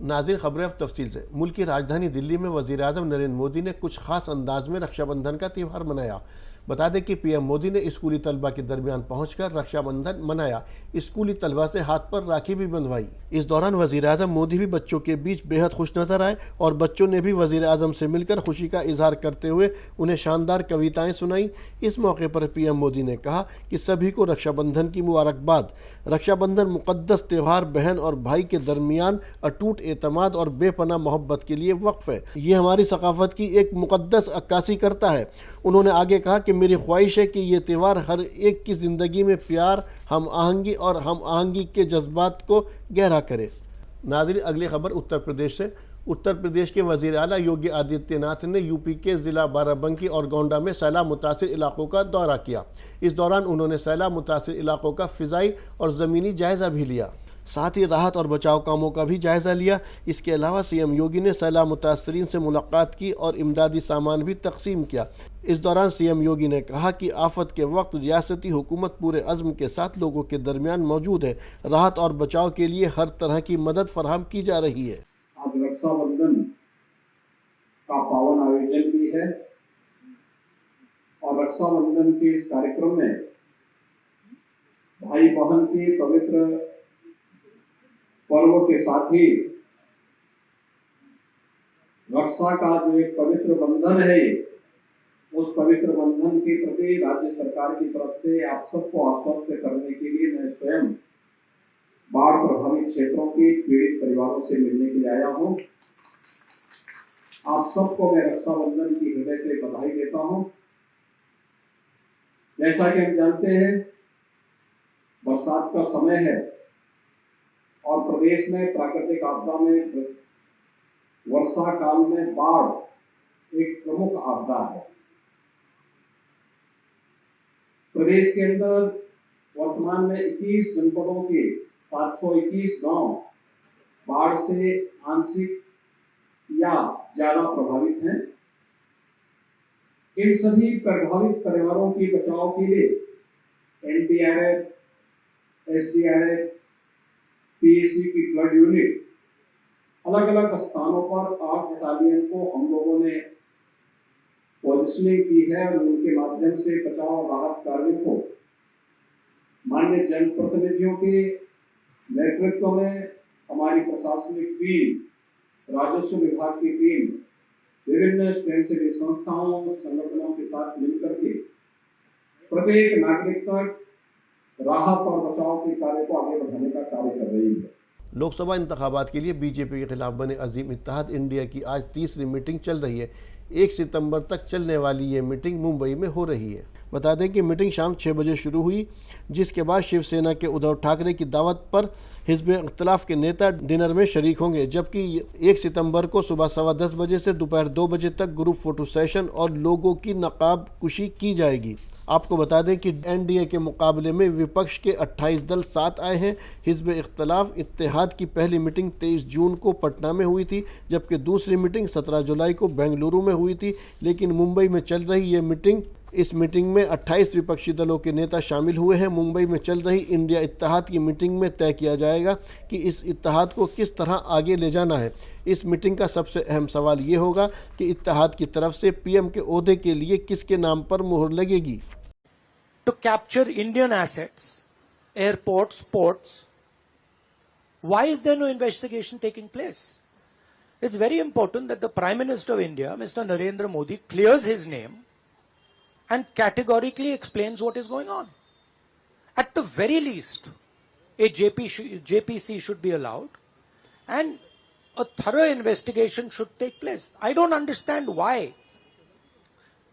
नाज़रीन, खबरें अब तफसील से। मुल्क की राजधानी दिल्ली में वज़ीर-ए-आज़म नरेंद्र मोदी ने कुछ खास अंदाज में रक्षाबंधन का त्यौहार मनाया। बता दें कि पीएम मोदी ने स्कूली तलबा के दरमियान पहुंचकर रक्षाबंधन मनाया। स्कूली तलबा से हाथ पर राखी भी बंधवाई। इस दौरान वज़ीर-ए-आज़म मोदी भी बच्चों के बीच बेहद खुश नजर आए और बच्चों ने भी वज़ीर-ए-आज़म से मिलकर खुशी का इजहार करते हुए उन्हें शानदार कविताएं सुनाई। इस मौके पर पीएम मोदी ने कहा कि सभी को रक्षाबंधन की मुबारकबाद। रक्षाबंधन मुक़द्दस त्यौहार बहन और भाई के दरमियान अटूट एतमाद और बेपनाह मोहब्बत के लिए वक्फ है। ये हमारी सकाफत की एक मुक़द्दस अक्कासी करता है। उन्होंने आगे कहा कि मेरी ख्वाहिश है कि ये त्यौहार हर एक की ज़िंदगी में प्यार, हम आहंगी और हम आहंगी के जज्बात को गहरा करे। नाज़रीन, अगली खबर उत्तर प्रदेश से। उत्तर प्रदेश के वज़ीर आला योगी आदित्यनाथ ने यूपी के ज़िला बाराबंकी और गोंडा में सैलाब मुतासिर इलाकों का दौरा किया। इस दौरान उन्होंने सैलाब मुतासिर इलाकों का फ़िज़ाई और ज़मीनी जायज़ा भी लिया। साथ ही राहत और बचाव कामों का भी जायज़ा लिया। इसके अलावा सीएम योगी ने सैलाब मुतासरीन से मुलाकात की और इमदादी सामान भी तकसीम किया। इस दौरान सीएम योगी ने कहा कि आफत के वक्त रियासती हुकूमत पूरे अज़्म के साथ लोगों के दरमियान मौजूद है। राहत और बचाव के लिए हर तरह की मदद फराहम की जा रही है। आज रक्षाबंधन का पावन आयोजन भी है और रक्षाबंधन के इस कार्यक्रम में भाई बहन के पवित्र पर्व के साथ ही रक्षा का जो एक पवित्र बंधन है, उस पवित्र बंधन के प्रति राज्य सरकार की तरफ से आप सबको आश्वस्त करने के लिए मैं स्वयं बाढ़ प्रभावित क्षेत्रों के पीड़ित परिवारों से मिलने के लिए आया हूं। आप सबको मैं रक्षाबंधन की हृदय से बधाई देता हूं। जैसा कि हम जानते हैं, बरसात का समय है और प्रदेश में प्राकृतिक आपदा में वर्षा काल में बाढ़ एक प्रमुख आपदा है। प्रदेश के अंदर वर्तमान में 21 जनपदों के 721 गांव बाढ़ से आंशिक या ज्यादा प्रभावित हैं। इन सभी प्रभावित परिवारों के बचाव के लिए एनडीआरएफ, एसडीआरएफ, पीएसी की फ्लड यूनिट अलग अलग स्थानों पर 8 बटालियन को हम लोगों ने पोजिशनिंग की है और उनके माध्यम से बचाव और राहत कार्यों को माननीय जनप्रतिनिधियों के नेतृत्व में हमारी प्रशासनिक टीम, राजस्व विभाग की टीम, विभिन्न स्वयंसेवी संस्थाओं संगठनों के साथ मिलकर के प्रत्येक नागरिक तक राहत और बचाव के कार्य को आगे बढ़ाने का कार्य कर रही है। लोकसभा इंतखाबात के लिए बीजेपी के खिलाफ बने अजीम इत्तेहाद इंडिया की आज तीसरी मीटिंग चल रही है। 1 सितंबर तक चलने वाली ये मीटिंग मुंबई में हो रही है। बता दें कि मीटिंग शाम 6 बजे शुरू हुई, जिसके बाद शिवसेना के उद्धव ठाकरे की दावत पर हिज़्ब-ए-इख्तिलाफ के नेता डिनर में शरीक होंगे, जबकि 1 सितंबर को सुबह 10:15 बजे से दोपहर 2 बजे तक ग्रुप फोटो सेशन और लोगों की नकाब कुशी की जाएगी। आपको बता दें कि एनडीए के मुकाबले में विपक्ष के 28 दल साथ आए हैं। हिज़्ब-ए-इख्तिलाफ इत्तेहाद की पहली मीटिंग 23 जून को पटना में हुई थी, जबकि दूसरी मीटिंग 17 जुलाई को बेंगलुरु में हुई थी। लेकिन मुंबई में चल रही ये इस मीटिंग में 28 विपक्षी दलों के नेता शामिल हुए हैं। मुंबई में चल रही इंडिया इत्तेहाद की मीटिंग में तय किया जाएगा कि इस इत्तेहाद को किस तरह आगे ले जाना है। इस मीटिंग का सबसे अहम सवाल ये होगा कि इत्तेहाद की तरफ से पीएम के ओहदे के लिए किसके नाम पर मुहर लगेगी। To capture Indian assets, airports, ports, why is there no investigation taking place? It's very important that the Prime Minister of India, Mr. Narendra Modi, clears his name and categorically explains what is going on. At the very least, a JPC should be allowed and a thorough investigation should take place. I don't understand why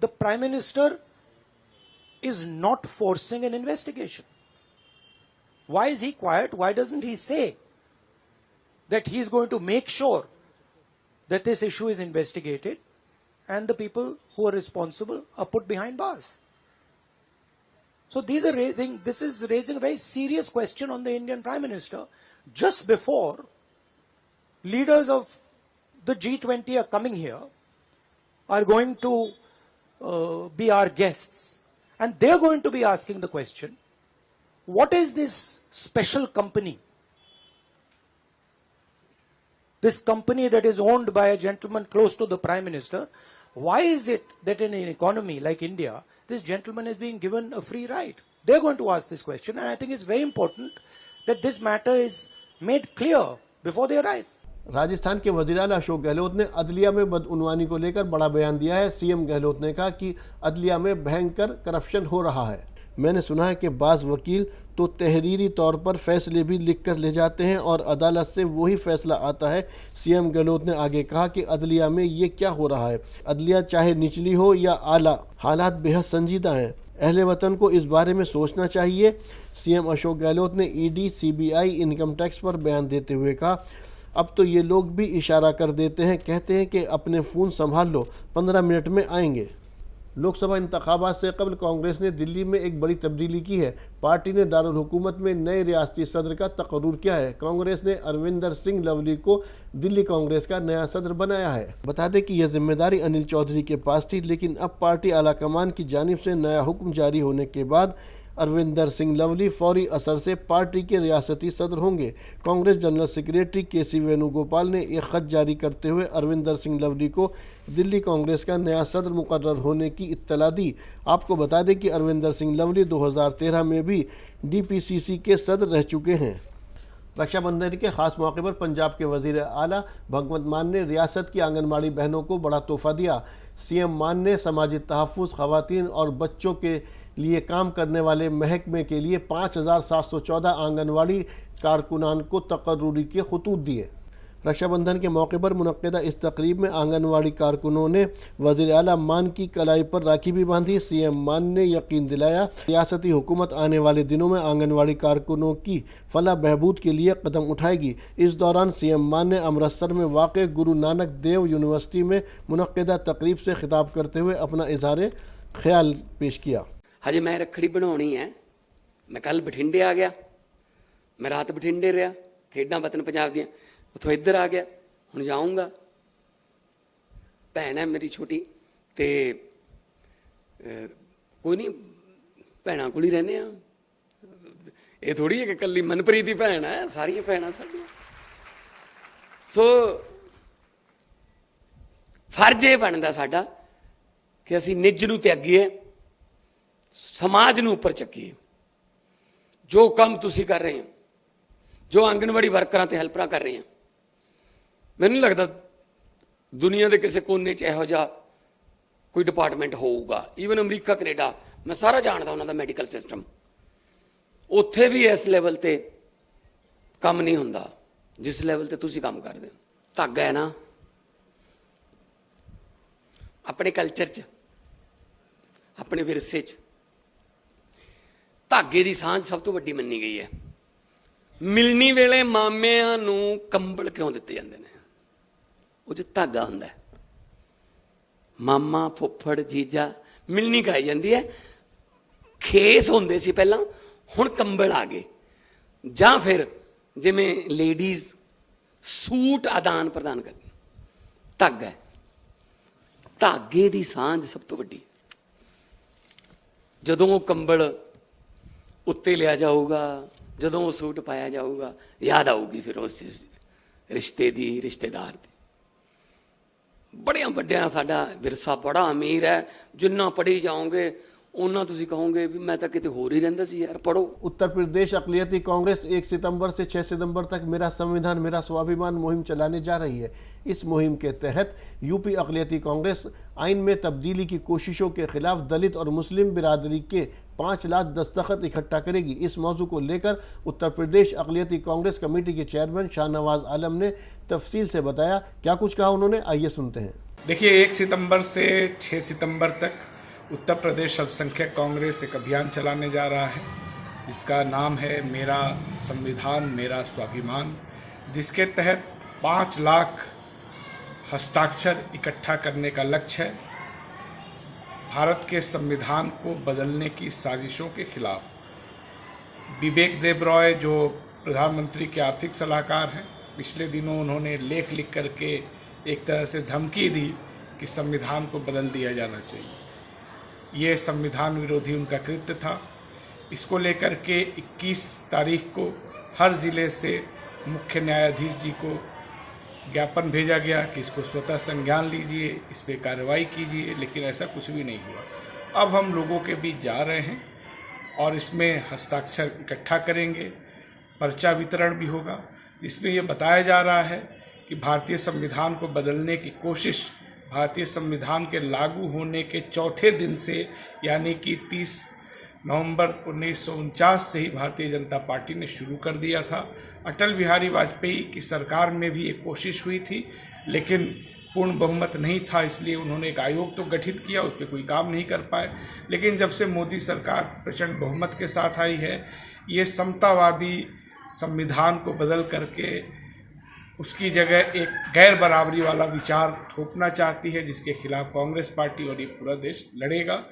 the Prime Minister is not forcing an investigation. Why is he quiet? Why doesn't he say that he is going to make sure that this issue is investigated and the people who are responsible are put behind bars? So this is raising a very serious question on the Indian Prime Minister just before leaders of the G20 are coming here, are going to be our guests. And they're going to be asking the question, what is this special company this company that is owned by a gentleman close to the Prime Minister, why is it that in an economy like India, this gentleman is being given a free ride? They're going to ask this question, and I think it's very important that this matter is made clear before they arrive. Rajasthan के वज़ीर-ए-आला अशोक गहलोत ने अदलिया में बदउनवानी को लेकर बड़ा बयान दिया है। सीएम गहलोत ने कहा कि अदलिया में भयंकर करप्शन हो रहा है। मैंने सुना है कि बाज़ वकील तो तहरीरी तौर पर फैसले भी लिख कर ले जाते हैं और अदालत से वही फैसला आता है। सीएम गहलोत ने आगे कहा कि अदलिया में ये क्या हो रहा है। अदलिया चाहे निचली हो या आला, हालात बेहद संजीदा हैं। अहले वतन को इस बारे में सोचना चाहिए। सीएम अशोक गहलोत ने ईडी, सीबीआई, इनकम टैक्स पर बयान देते हुए कहा, अब तो ये लोग भी इशारा कर देते हैं, कहते हैं कि अपने फ़ोन संभाल लो, 15 मिनट में आएंगे। लोकसभा इंतखाबात से कबल कांग्रेस ने दिल्ली में एक बड़ी तब्दीली की है। पार्टी ने दारुल हुकूमत में नए रियासती सदर का तकर्रुर किया है। कांग्रेस ने अरविंदर सिंह लवली को दिल्ली कांग्रेस का नया सदर बनाया है। बता दें कि यह जिम्मेदारी अनिल चौधरी के पास थी, लेकिन अब पार्टी आला कमान की जानिब से नया हुक्म जारी होने के बाद अरविंदर सिंह लवली फौरी असर से पार्टी के रियासती सदर होंगे। कांग्रेस जनरल सेक्रेटरी केसी वेणुगोपाल ने एक खत जारी करते हुए अरविंदर सिंह लवली को दिल्ली कांग्रेस का नया सदर मुकर्रर होने की इत्तला दी। आपको बता दें कि अरविंदर सिंह लवली 2013 में भी डीपीसीसी के सदर रह चुके हैं। रक्षाबंधन के खास मौके पर पंजाब के वज़ीर आला भगवंत मान ने रियासत की आंगनबाड़ी बहनों को बड़ा तोहफा दिया। सीएम मान ने समाजी तहफ़्फ़ुज़, ख़वातीन और बच्चों के लिए काम करने वाले महकमे के लिए 5714 आंगनवाड़ी कारकुनान को तकर्रुरी के खतूत दिए। रक्षाबंधन के मौके पर मुनक्किदा इस तकरीब में आंगनवाड़ी कारकुनों ने वज़ीर आला मान की कलाई पर राखी भी बांधी। सीएम मान ने यकीन दिलाया रियासती हुकूमत आने वाले दिनों में आंगनवाड़ी कारकुनों की फलाह बहबूद के लिए कदम उठाएगी। इस दौरान सीएम मान ने अमृतसर में वाक़ गुरु नानक देव यूनिवर्सिटी में मुनक्किदा तकरीब से खिताब करते हुए अपना इज़हार ख्याल पेश किया। हजे मैं रखड़ी बनानी है। मैं कल बठिंडे आ गया, मैं रात बठिंडे रहा, खेडा वतन पंजाब दियां, उतों इधर आ गया, हुण जाऊँगा। भैन है मेरी छोटी, तो कोई नहीं, भैनों कोल ही रहने आ। ये थोड़ी है कि कल्ली मनप्रीत ही भैन है, सारियां भैनां साडियां। सो फर्ज ये बनता साडा कि असीं निज नूं त्यागीए, समाज नूं उपर चकीए। जो काम तुसीं कर रहे हो, जो आंगनवाड़ी वर्करां ते हैल्परां कर रहे हैं, मैनूं नहीं लगता दुनिया के किसी कोने च इहो जिहा कोई डिपार्टमेंट होऊगा। ईवन अमरीका, कनेडा, मैं सारा जानदा उन्हां दा मैडिकल सिस्टम, उत्थे भी इस लैवल ते काम नहीं हुंदा जिस लैवल ते तुसीं काम करदे हो। धागा है ना अपने कल्चर च, अपने विरसे च, धागे की सांझ सब तो वड्डी मन्नी गई है। मिलनी वेले मामिਆਂ ਨੂੰ कंबल क्यों दिते जाते हैं? वो जो धागा हुंदा है, मामा, फुੱਫੜ, जीजा, मिलनी कराई जाती है। खेस होंदे सी पहला, हुण कंबल आ गए। जां फिर जिवें लेडीज़ सूट आदान प्रदान कर, धागा है। धागे की सांझ सब तो वड्डी। जदों वो कंबल उत्ते लिया जाऊगा, जदों वो सूट पाया जाऊगा, याद आऊगी फिर उस रिश्ते दी, रिश्तेदार दी। बड़िया वड्डिया साडा विरसा बड़ा अमीर है। जिन्ना पढ़ी जाओगे उन्ना तुसीं कहोगे भी मैं तो किते होर ही रहिंदा सी यार, पढ़ो। उत्तर प्रदेश अक़लियती कांग्रेस 1 सितंबर से 6 सितंबर तक मेरा संविधान मेरा स्वाभिमान मुहिम चलाने जा रही है। इस मुहिम के तहत यूपी अक़लियती कांग्रेस आइन में तब्दीली की कोशिशों के खिलाफ दलित और मुस्लिम बिरादरी के 5 लाख दस्तखत इकट्ठा करेगी। इस मौजू को लेकर उत्तर प्रदेश अक़लियती कांग्रेस कमेटी के चेयरमैन शाहनवाज आलम ने तफसील से बताया। क्या कुछ कहा उन्होंने, आइए सुनते हैं। देखिए, 1 सितंबर से 6 सितंबर तक उत्तर प्रदेश अल्पसंख्यक कांग्रेस एक अभियान चलाने जा रहा है जिसका नाम है मेरा संविधान मेरा स्वाभिमान, जिसके तहत 5 लाख हस्ताक्षर इकट्ठा करने का लक्ष्य है। भारत के संविधान को बदलने की साजिशों के खिलाफ विवेक देबरॉय, जो प्रधानमंत्री के आर्थिक सलाहकार हैं, पिछले दिनों उन्होंने लेख लिख करके एक तरह से धमकी दी कि संविधान को बदल दिया जाना चाहिए। ये संविधान विरोधी उनका कृत्य था। इसको लेकर के 21 तारीख को हर ज़िले से मुख्य न्यायाधीश जी को ज्ञापन भेजा गया कि इसको स्वतः संज्ञान लीजिए, इस पर कार्रवाई कीजिए, लेकिन ऐसा कुछ भी नहीं हुआ। अब हम लोगों के बीच जा रहे हैं और इसमें हस्ताक्षर इकट्ठा करेंगे, पर्चा वितरण भी होगा, जिसमें ये बताया जा रहा है कि भारतीय संविधान को बदलने की कोशिश भारतीय संविधान के लागू होने के चौथे दिन से यानी कि 30 नवंबर 1949 से ही भारतीय जनता पार्टी ने शुरू कर दिया था। अटल बिहारी वाजपेयी की सरकार में भी एक कोशिश हुई थी, लेकिन पूर्ण बहुमत नहीं था, इसलिए उन्होंने एक आयोग तो गठित किया, उस पर कोई काम नहीं कर पाए। लेकिन जब से मोदी सरकार प्रचंड बहुमत के साथ आई है, ये समतावादी संविधान को बदल करके उसकी जगह एक गैर बराबरी वाला विचार थोपना चाहती है, जिसके खिलाफ कांग्रेस पार्टी और ये पूरा देश लड़ेगा।